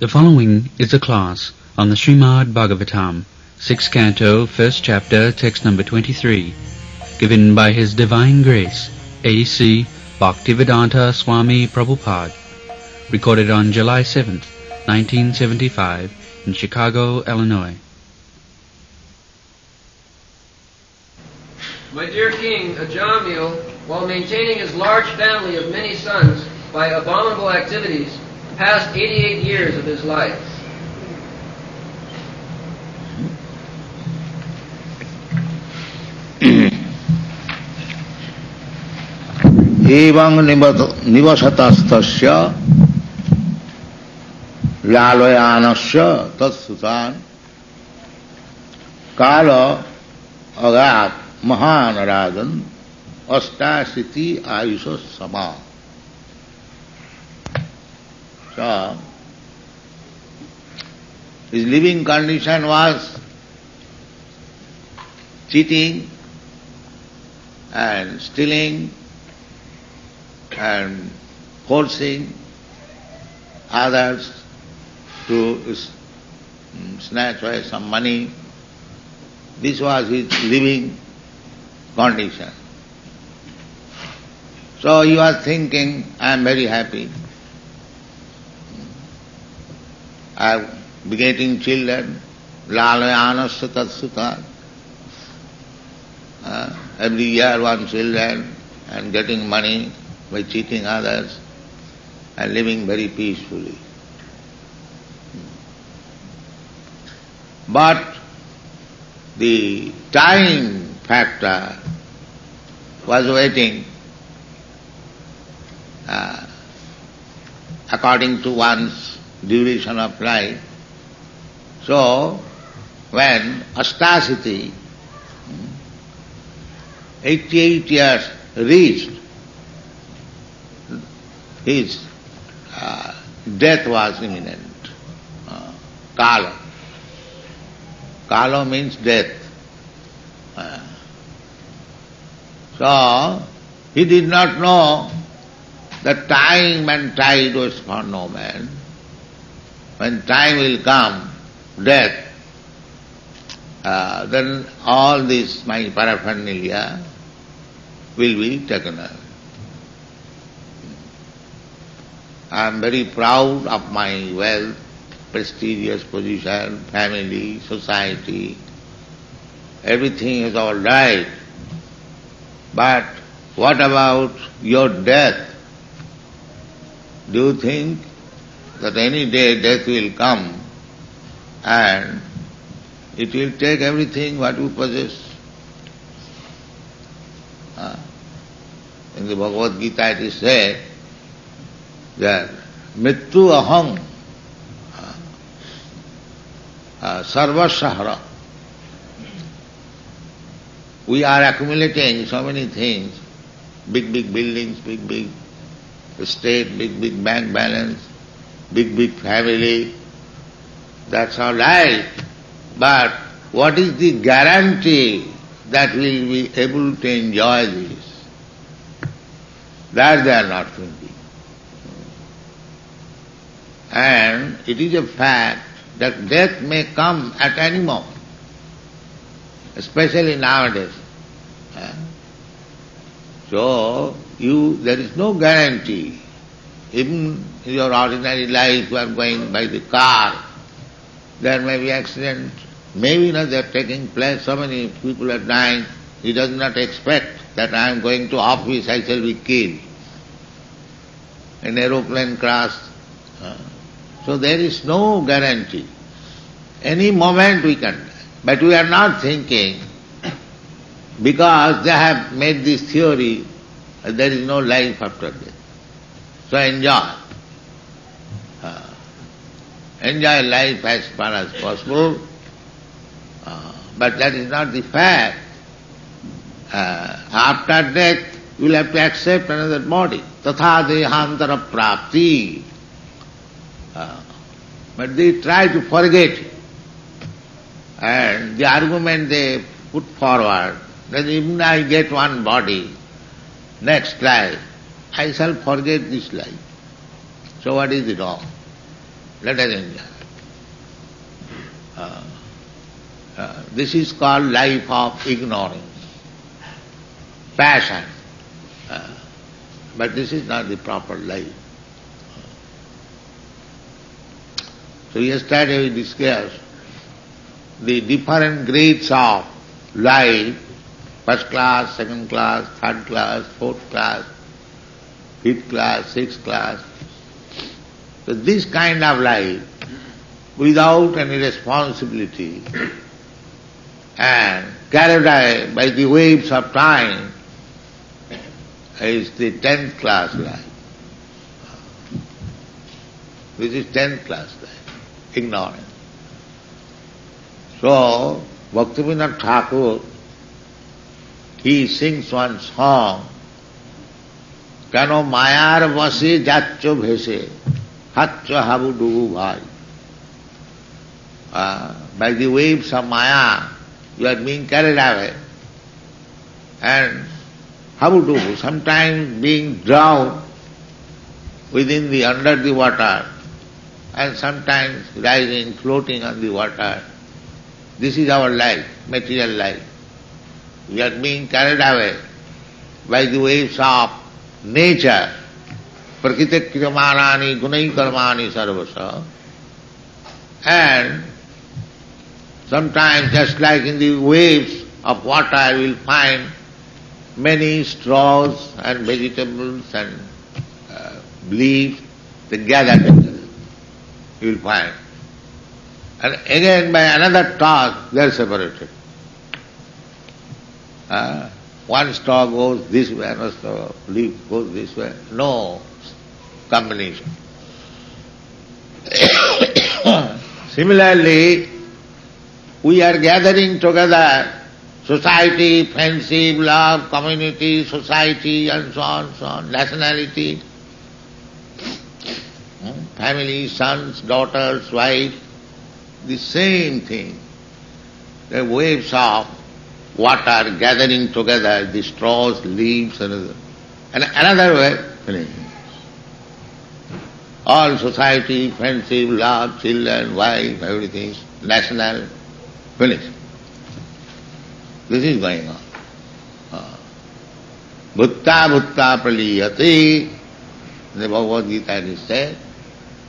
The following is a class on the Srimad Bhagavatam, 6th Canto, 1st Chapter, text number 23, given by His Divine Grace, A.C. Bhaktivedanta Swami Prabhupada, recorded on July 7th, 1975, in Chicago, Illinois. My dear king, Ajamil, while maintaining his large family of many sons by abominable activities, passed 88 years of his life. Evang nivasatastasya laloyanasya tatsutan kala agat mahanaradan astasiti ayusha sama. So, his living condition was cheating and stealing and forcing others to snatch away some money. This was his living condition. So he was thinking, I am very happy. I am begetting children, lalayanasya tatsuta. Every year one children and getting money by cheating others and living very peacefully. But the time factor was waiting according to one's duration of life. So, when Astasiti, 88 years reached, his death was imminent. Kala. Kala means death. So, he did not know that time and tide was for no man. When time will come, death, then all this, my paraphernalia, will be taken away. I am very proud of my wealth, prestigious position, family, society. Everything is all right. But what about your death? Do you think that any day death will come and it will take everything what you possess? In the Bhagavad Gita it is said that Mrityu aham sarvasahara. We are accumulating so many things, big buildings, big estate, big bank balance, big family. That's all right. But what is the guarantee that we will be able to enjoy this? That they are not thinking. And it is a fact that death may come at any moment, especially nowadays. So, there is no guarantee. Even in your ordinary life, you are going by the car, there may be accident. Maybe they are taking place, so many people are dying. He does not expect that I am going to office, I shall be killed. An aeroplane crash. So there is no guarantee. Any moment we can die. But we are not thinking, because they have made this theory, there is no life after death. So enjoy. Enjoy life as far as possible. But that is not the fact. After death, you will have to accept another body. Tatha dehantara prapti. But they try to forget it. And the argument they put forward, that even I get one body, next life, I shall forget this life. So what is it wrong? let us enjoy. This is called life of ignorance, passion. But this is not the proper life. So yesterday we discussed the different grades of life, first class, second class, third class, fourth class, fifth class, sixth class. So this kind of life, without any responsibility and carried away by the waves of time, is the 10th class life. This is 10th class life, ignorance. So, Bhaktivinoda Thakur, he sings one song, Kano mayar vase jaccho bhese, hatcho habu dubu bhai. By the waves of Maya, you are being carried away. And habudubu, sometimes being drowned under the water, and sometimes rising, floating on the water. This is our life, material life. We are being carried away by the waves of nature. Prakriti kriyamanani gunai karmani sarvasa. And sometimes, just like in the waves of water, you will find many straws and vegetables and leaves, they gather together. You will find. And again, by another toss, they are separated. One straw goes this way, another straw leaf goes this way. No combination. Similarly, we are gathering together society, friendship, love, community, society, and so on, nationality, family, sons, daughters, wife, the same thing. The waves of water gathering together, the straws, leaves, and another way, all society, friendship, love, children, wife, everything, national, finished. This is going on. Bhutta bhutta praliyati. The Bhagavad Gita is said,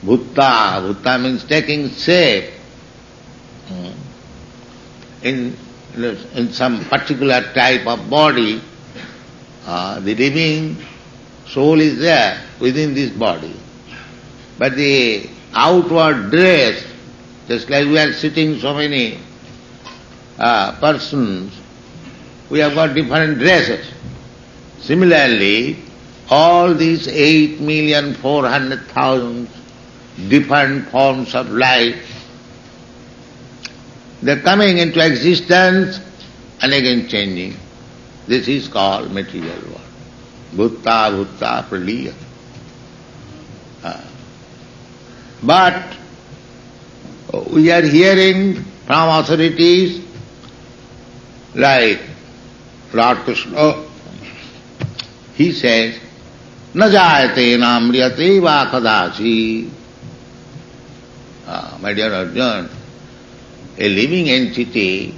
bhutta, bhutta means taking shape in some particular type of body. The living soul is there within this body. But the outward dress, just like we are sitting so many persons, we have got different dresses. Similarly, all these 8,400,000 different forms of life, they are coming into existence and again changing. This is called material world. Bhutta, bhutta, praliya. But we are hearing from authorities like Lord Krishna, he says, na jayate na amriyate va kadachi. My dear Arjuna, a living entity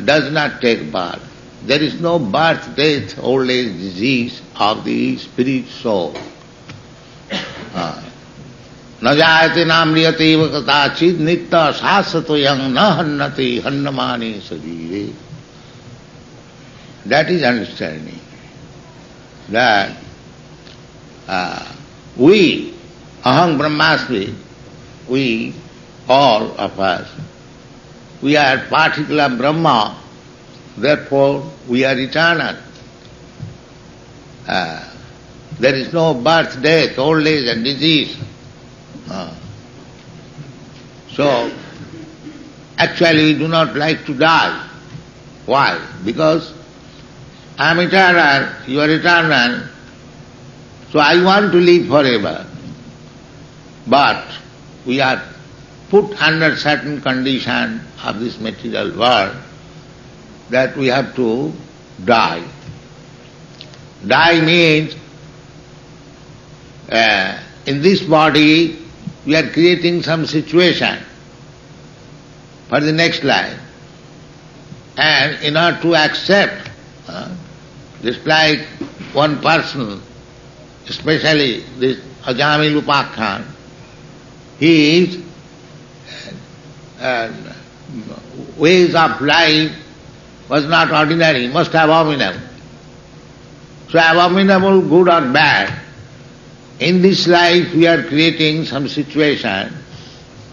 does not take birth. There is no birth, death, old age, disease of the spirit soul. Na jayate na amriyate va kadachi nitta sasato yang na hannati hannamani sadire. That is understanding that we, aham brahmasmi, we, all of us, we are particular Brahma, therefore we are eternal. There is no birth, death, old age and disease. So, actually we do not like to die. Why? Because I am eternal, you are eternal, so I want to live forever. But we are put under certain condition of this material world that we have to die. Die means in this body we are creating some situation for the next life. And in order to accept, just like one person, especially this Ajamil Upakhyan, his ways of life was not ordinary, most abominable. So abominable, good or bad, in this life we are creating some situation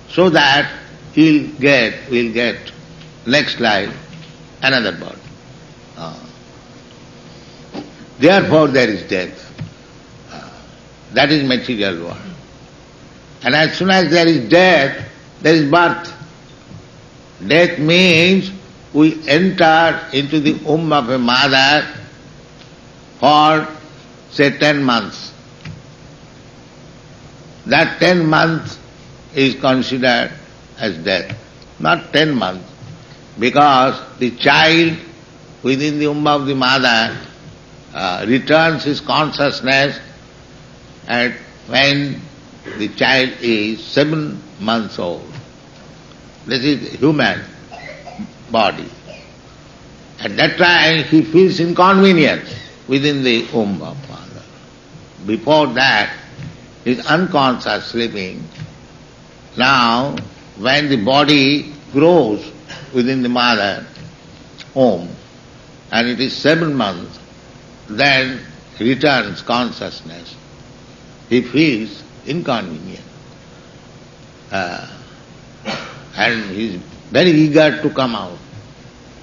so that we'll get next life another body. Therefore there is death. That is material world. And as soon as there is death, there is birth. Death means we enter into the womb of a mother for, say, 10 months. That 10 months is considered as death. Not 10 months, because the child within the womb of the mother returns his consciousness at when the child is 7 months old. This is human body. At that time he feels inconvenience within the womb of mother. Before that he is unconscious, sleeping. Now when the body grows within the mother womb and it is 7 months, then returns consciousness. He feels inconvenient. And he is very eager to come out.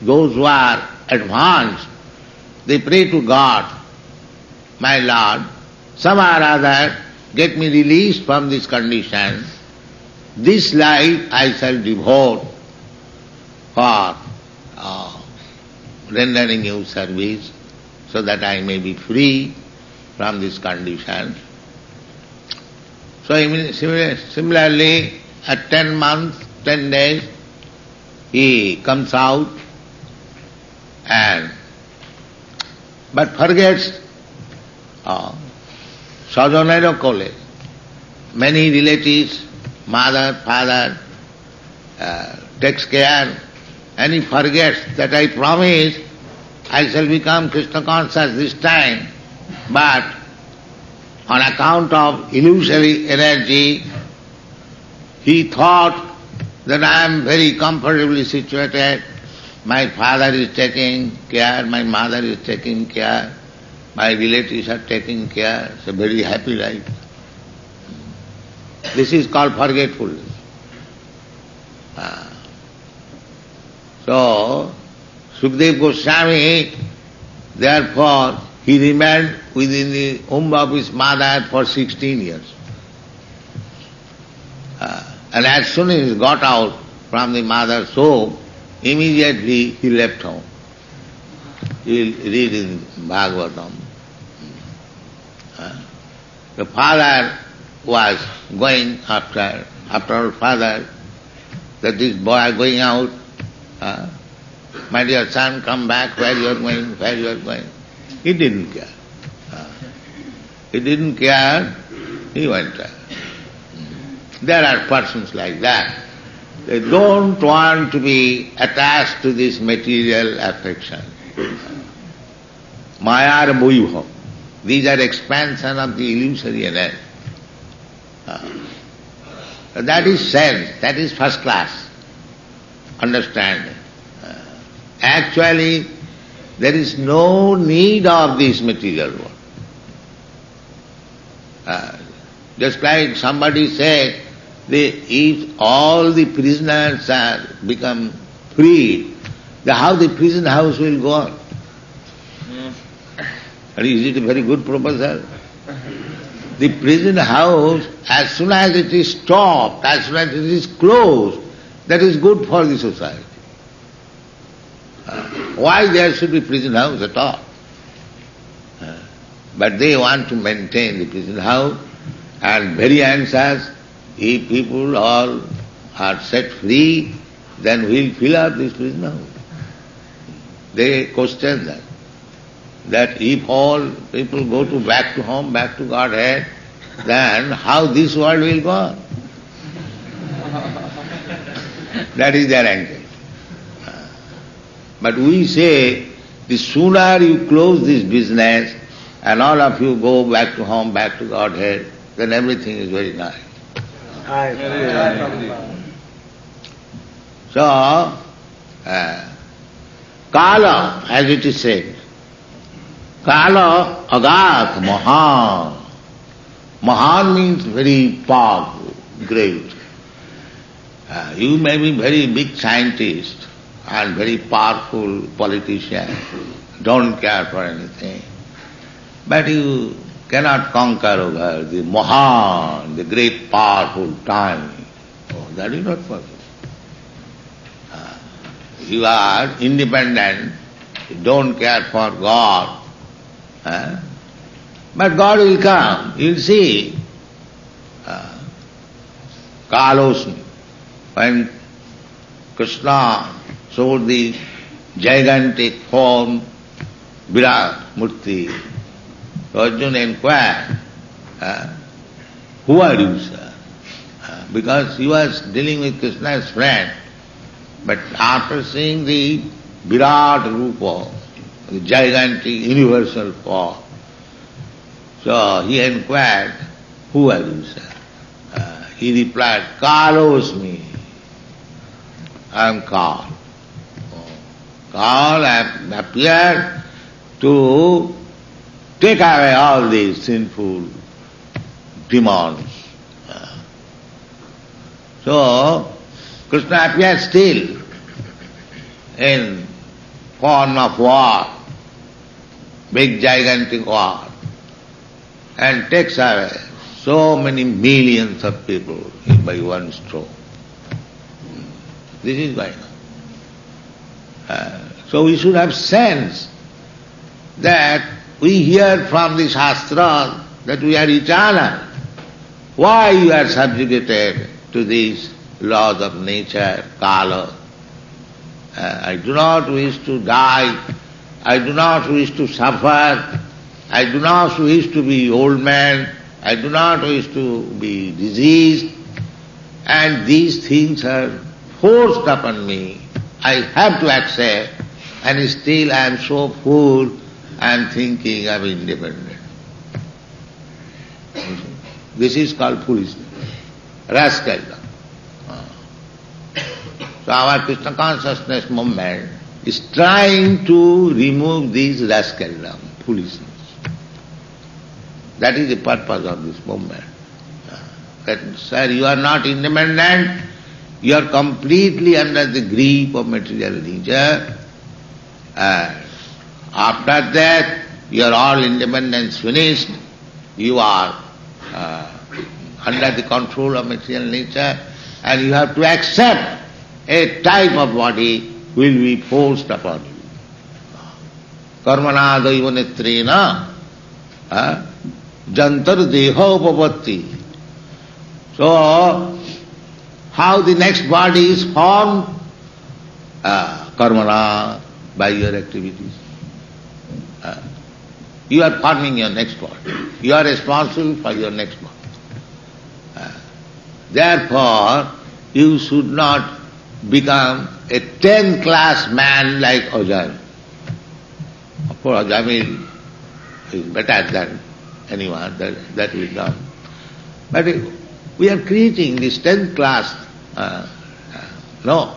Those who are advanced, they pray to God, my Lord, somehow or other get me released from this condition. This life I shall devote for rendering you service so that I may be free from this condition. So similarly, at 10 months, 10 days, he comes out but forgets Sajanero Kole. Many relatives, mother, father, takes care, and he forgets that I promise I shall become Krishna conscious this time, but on account of illusory energy, he thought that I am very comfortably situated. My father is taking care, my mother is taking care, my relatives are taking care. It's a very happy life. This is called forgetfulness. So, Sukadeva Goswami, therefore, he remained within the womb of his mother for 16 years. And as soon as he got out from the mother's womb, immediately he left home. You will read in Bhagavatam. The father was going after all father, that this boy going out, my dear son, come back, where you are going, where you are going. He didn't care. He didn't care, he went there. There are persons like that. They don't want to be attached to this material affection. Maya Bhuibhav. These are expansion of the illusory energy. That is sense, that is first class understanding. Actually, there is no need of this material world. Just like somebody said, if all the prisoners are become freed, how the prison house will go on? And is it a very good proposal? The prison house, as soon as it is stopped, as soon as it is closed, that is good for the society. Why there should be prison house at all? But they want to maintain the prison house, and very anxious, if people all are set free, then we'll fill up this prison house. They question that if all people go back to home, back to Godhead, then how this world will go on? That is their angle. But we say, the sooner you close this business and all of you go back to home, back to Godhead, then everything is very nice. So, Kala, as it is said, Kala Agat Mahan. Mahan means very powerful, great. You may be very big scientist and very powerful politician, don't care for anything, but you cannot conquer over the Mahan, the great powerful time. Oh, that is not possible. You are independent, you don't care for God, but God will come, you will see. Kalosmi, when Krishna showed the gigantic form, Virat Murti, Arjuna inquired, who are you, sir? Because he was dealing with Krishna's friend. But after seeing the Virat Rupa, the gigantic universal form, so he inquired, who are you, sir? He replied, Kalosmi, I am Kal. Kal appeared to take away all these sinful demons. So, Krishna appears still in form of war, big gigantic war, and takes away so many millions of people by one stroke. This is going on. So we should have sense that we hear from the Shastra that we are eternal. Why you are subjugated to these laws of nature, Kala? I do not wish to die. I do not wish to suffer. I do not wish to be old man. I do not wish to be diseased. And these things are forced upon me. I have to accept, and still I am so fool, I am thinking I am independent. This is called foolishness, rascaldom. So our Krishna consciousness movement is trying to remove this rascaldom, foolishness. That is the purpose of this movement. That, sir, you are not independent, you are completely under the grip of material nature. After that, your all independence finished, you are under the control of material nature, and you have to accept a type of body will be forced upon you. Karmana daiva netrena jantar deha upavatti. So, how the next body is formed? Karmana, by your activities. You are forming your next body. You are responsible for your next body. Therefore, you should not become a 10th class man like Ajamil. Of course, Ajamil is better than anyone, that we know. But we are creating this 10th class. No.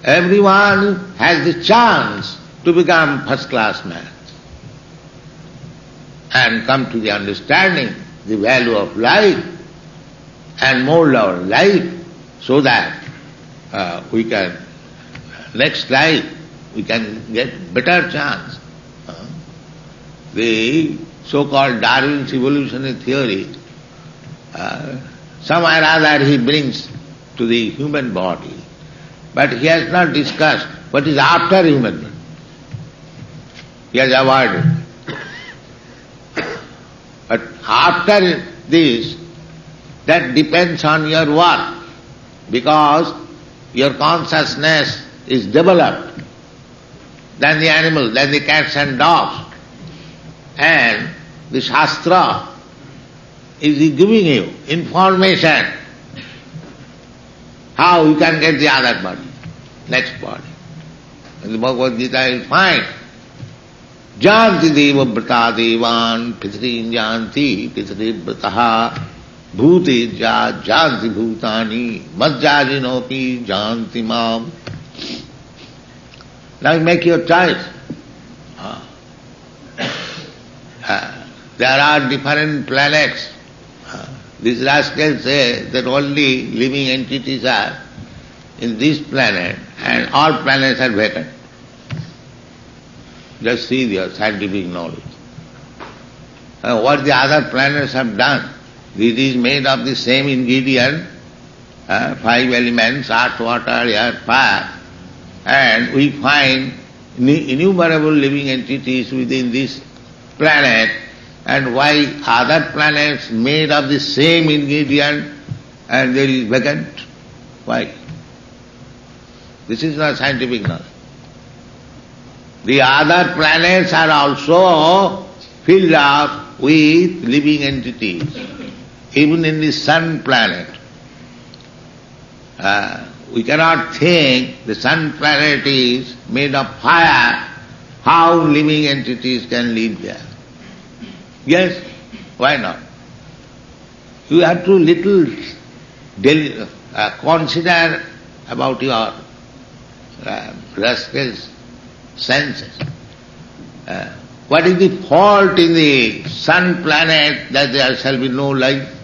Everyone has the chance to become first class man and come to the understanding the value of life and mold our life so that we can, next life, we can get better chance. The so-called Darwin's evolutionary theory, somewhere or other he brings to the human body, but he has not discussed what is after human body. He has avoided. But after this, that depends on your work, because your consciousness is developed than the animal, than the cats and dogs. And the Shastra is giving you information. how you can get the other body, next body. In the Bhagavad Gita you find, Janti deva brata devan, pitrin janti pitri brataha, bhuti janti bhutani, majjajinopi janti mam. Now you make your choice. There are different planets. These rascals say that only living entities are in this planet and all planets are vacant. Just see your scientific knowledge. What the other planets have done, it is made of the same ingredient, 5 elements, earth, water, air, fire, and we find innumerable living entities within this planet, and why other planets made of the same ingredient and there is vacant? Why? This is not scientific knowledge. The other planets are also filled up with living entities. Even in the sun planet, we cannot think the sun planet is made of fire. How living entities can live there? Yes, why not? You have to little consider about your rascals' senses. What is the fault in the sun planet that there shall be no life?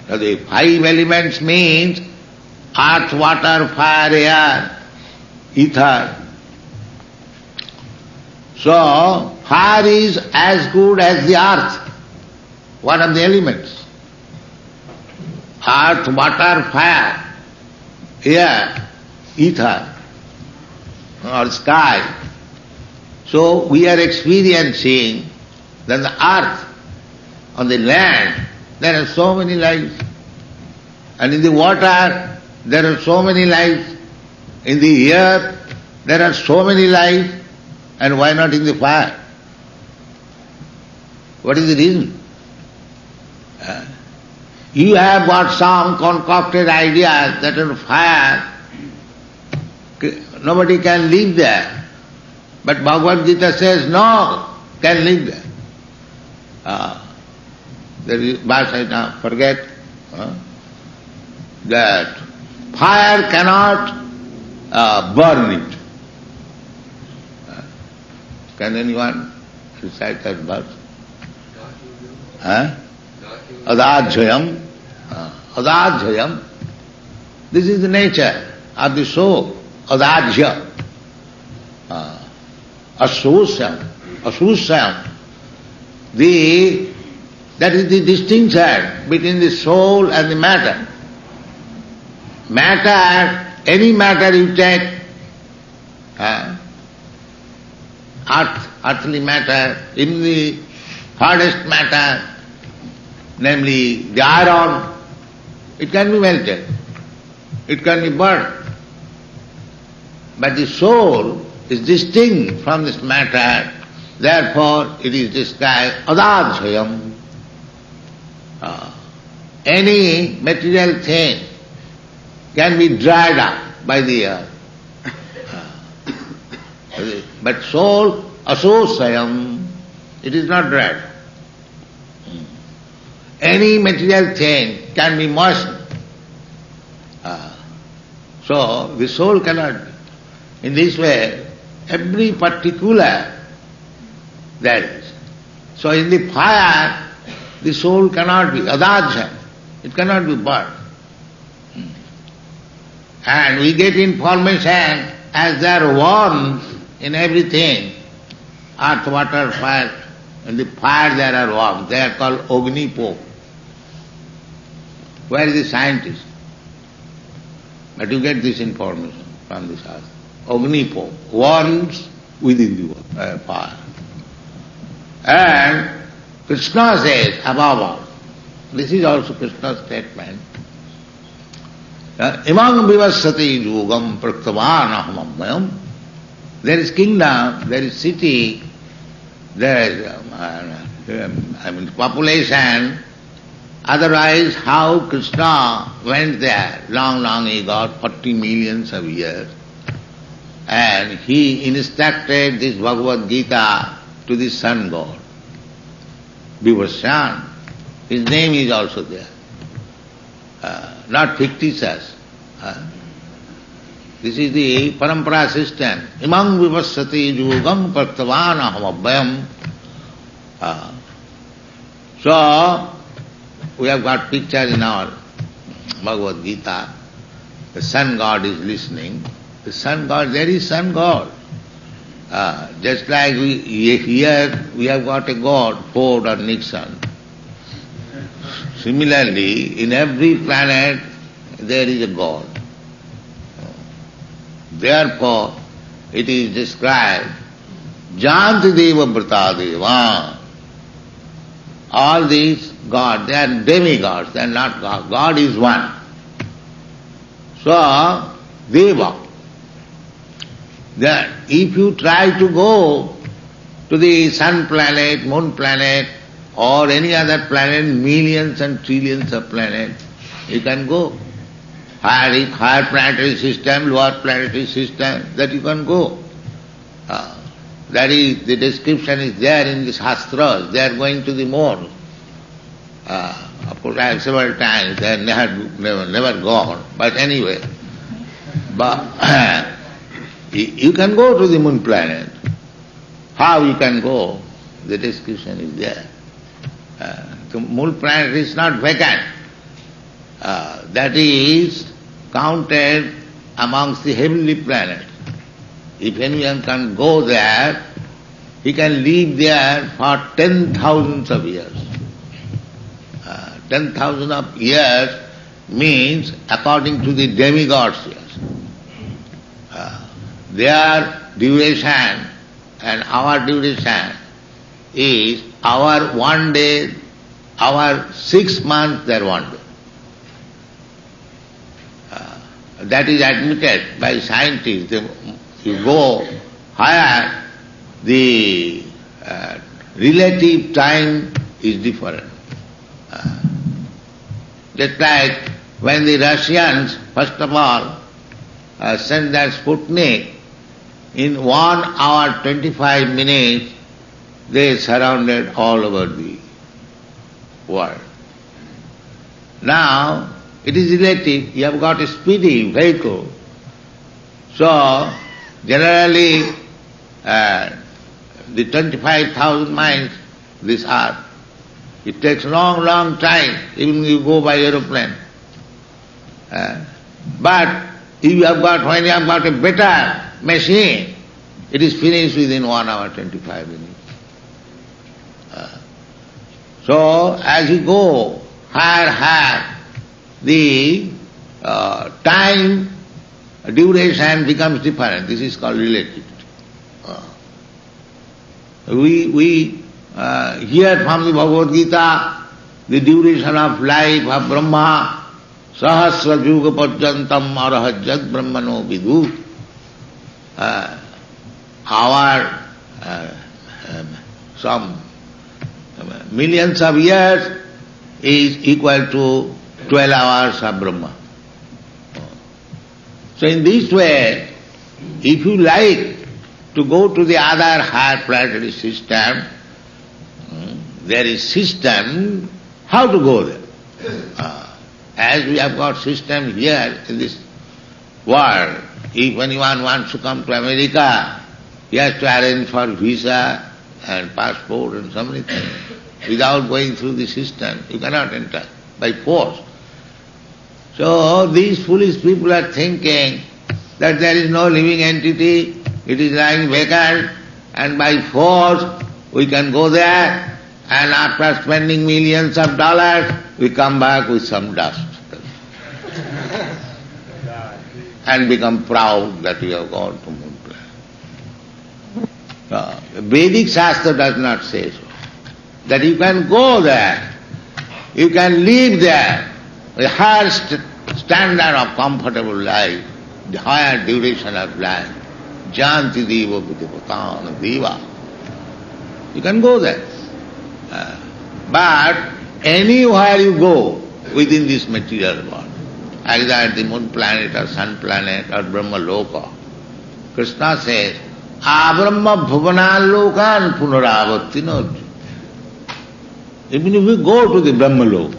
The 5 elements means earth, water, fire, air, ether. So, fire is as good as the earth, one of the elements. Earth, water, fire, air, ether, or sky. So, we are experiencing that the earth, on the land, there are so many lives. And in the water, there are so many lives. In the air, there are so many lives. And why not in the fire? What is the reason? You have got some concocted idea that in fire nobody can live there. But Bhagavad Gita says no, can live there. There is verse I now forget that fire cannot burn it. Can anyone recite that verse? Adajayam. Adajayam. This is the nature of the soul. Adajya. Asusyam. Asusyam. That is the distinction between the soul and the matter. Matter, any matter you take, earthly matter, in the hardest matter, namely the iron, it can be melted, it can be burnt. But the soul is distinct from this matter, therefore it is described adajayam. Any material thing can be dried up by the earth. But soul, asosayam, it is not dried. Any material thing can be moistened. So the soul cannot be. In this way, every particular there is. So in the fire, the soul cannot be adajya, it cannot be burned. And we get information as there are worms in everything, earth, water, fire. In the fire there are worms, they are called Ognipo. Where is the scientist? But you get this information from this earth. Ognipo, worms within the fire. And Krishna says above all, this is also Krishna's statement, Imam vivasati yugam praktavan ahamammayam. There is kingdom, there is city, there is population Otherwise, how Krishna went there long ago, 40 millions of years, and he instructed this Bhagavad Gita to the sun god, Vibhashan. His name is also there, not fictitious. This is the parampara system. Imam vivassati yugam pratavan aham abhyam. So, we have got picture in our Bhagavad Gita. The sun god is listening. The sun god, there is sun god. Just like here we have got a god, Ford or Nixon. Similarly, in every planet there is a god. Therefore, it is described, Janti Deva Vrta Deva. All these gods, they are demigods, they are not God. God is one. So, Deva. That if you try to go to the sun planet, moon planet, or any other planet, millions and trillions of planets, you can go. Higher planetary system, lower planetary system, that you can go. That is, the description is there in the Shastras. They are going to the moon. Of course, I have several times, they have never gone. But anyway, but you can go to the moon planet. How you can go? The description is there. The moon planet is not vacant. That is counted amongst the heavenly planets. If anyone can go there, he can live there for 10,000 of years. 10,000 of years means according to the demigods years. Their duration and our duration is our 1 day, our 6 months, their 1 day. That is admitted by scientists. You go higher, the relative time is different. Just like when the Russians, first of all, sent their Sputnik, in 1 hour 25 minutes, they surrounded all over the world. Now, it is relative. You have got a speedy vehicle. So, generally, the 25,000 miles, this earth, it takes long time, even you go by aeroplane. But if you have got, when you have got a better machine, it is finished within 1 hour 25 minutes. So, as you go higher, the time duration becomes different. This is called relativity. We hear from the Bhagavad Gita the duration of life of Brahma, Sahasra Juga Parjantam Arahajat Brahmano Vidu. Our some millions of years is equal to 12 hours of Brahma. So in this way, if you like to go to the other higher planetary system, there is system how to go there. As we have got system here in this world, if anyone wants to come to America, he has to arrange for visa and passport and so many things. Without going through the system, you cannot enter by force. So these foolish people are thinking that there is no living entity, it is lying vacant, and by force we can go there, and after spending millions of dollars, we come back with some dust. And become proud that we have gone to moon planet. The Vedic Shastra does not say so. That you can go there, you can live there, the higher standard of comfortable life, the higher duration of life. Janti Deva Vidipatana Deva. You can go there. But anywhere you go within this material world, either at the moon planet or sun planet or Brahma Loka. Krishna says, Abrahma bhuvanan lokan punaravattinot. Even if we go to the Brahma Loka,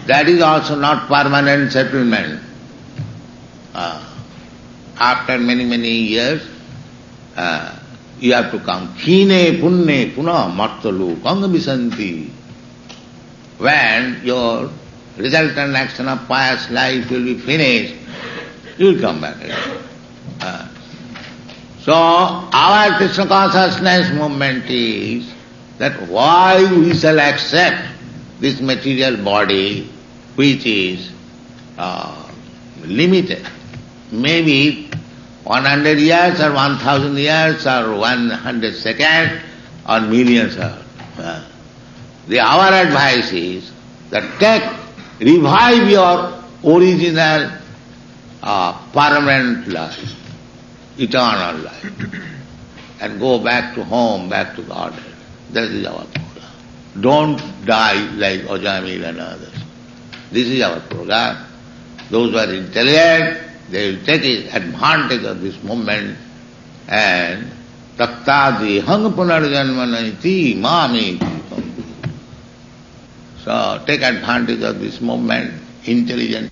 that is also not permanent settlement. After many, many years, you have to come. Khine punne puna martalu kanga visanti. When your resultant action of pious life will be finished, you will come back again. So, our Krishna consciousness movement is that why we shall accept this material body which is limited. Maybe 100 years or 1,000 years or 100 seconds or millions of. Our advice is that revive your original permanent life, eternal life, and go back to home, back to Godhead. That is our program. Don't die like Ajamil and others. This is our program. Those who are intelligent, they will take advantage of this moment and tattadi hang punarjanmanati mamiti. So take advantage of this moment, intelligent.